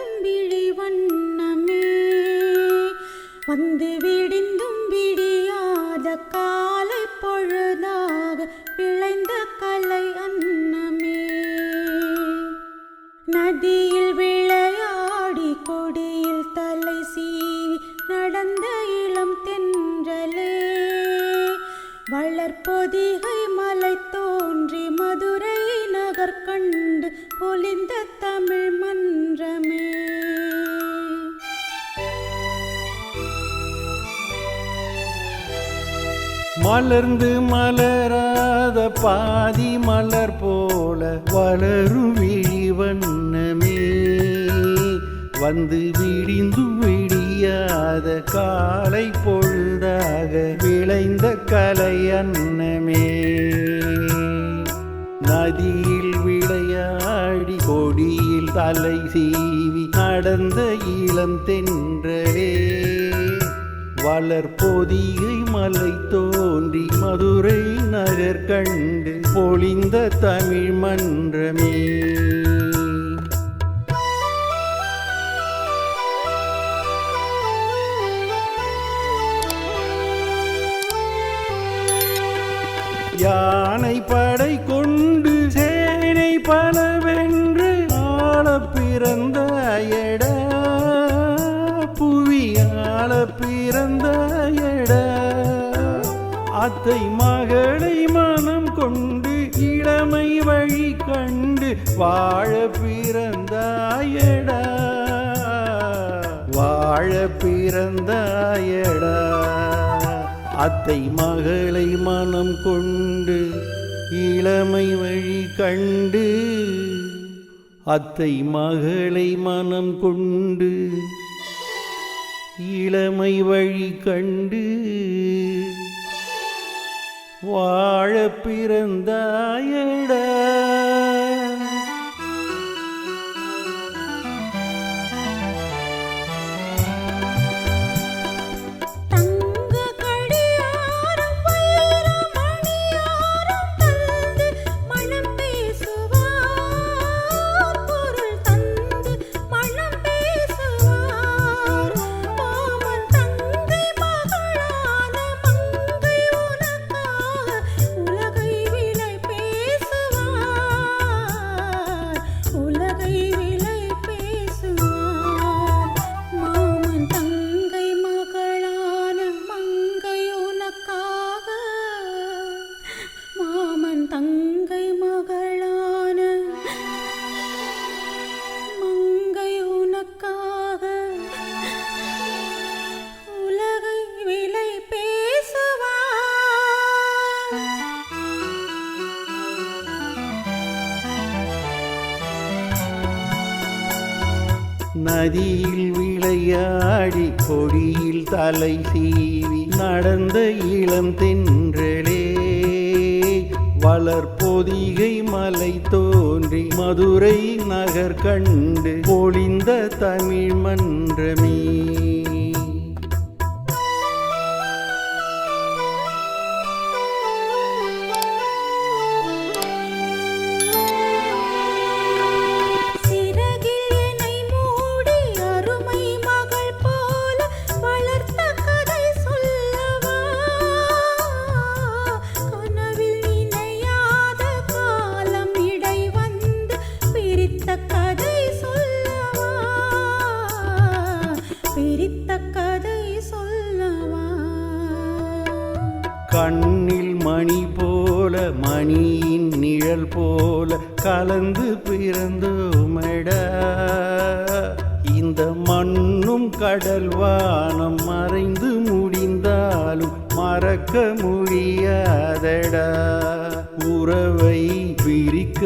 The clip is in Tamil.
விடிந்தும் விழி வண்ணமே வந்து விடிந்தும் விடியாத காலை பொழுதாக விளைந்த கலை அன்னமே நதியில் விளையாடி கொடியில் தலை சீவி நடந்த இளம் தென்றலே வளர்பொதிகை மலை தோன்றி மதுரை நகர் கண்டு பொலிந்த தமிழ் மன்றமே மலர்ந்து மலராத பாதி மலர் போல வளரும் விழி வண்ணமே வந்து விடிந்து விடியாத காலை பொழுதாக விளைந்த கலை அன்னமே நதியில் விளையாடி கொடியில் தலை சீவி நடந்த இளம் தென்றலே வளர்பொதிகை மலை தோன்றி மதுரை நகர் கண்டு பொலிந்த தமிழ் மன்றமே யானை படை கொண்டு சேனை பலவென்று ஆள பிறந்த எட புவியாள பிறந்த எட அத்தை மகளை மனம் கொண்டு இளமை வழி கண்டு வாழ பிறந்தாயடா வாழ பிறந்தாயடா அத்தை மகளை மனம் கொண்டு இளமை வழி கண்டு அத்தை மகளை மனம் கொண்டு இளமை வழி கண்டு வாழ பிறந்தாயடா தங்கை மகளான மங்கை உனக்காக உலகை விலை பேசுவார் நதியில் விளையாடி கொடியில் தலை சீவி நடந்த இளம் தென்றலே வளர்பொதிகை மலை தோன்றி மதுரை நகர் கண்டு பொலிந்த தமிழ் மன்றமே கண்ணில் மணி போல மணியின் நிழல் போல கலந்து பிறந்தோமடா இந்த மண்ணும் கடல் வானம் மறைந்து முடிந்தாலும் மறக்க முடியாதடா உறவை பிரிக்க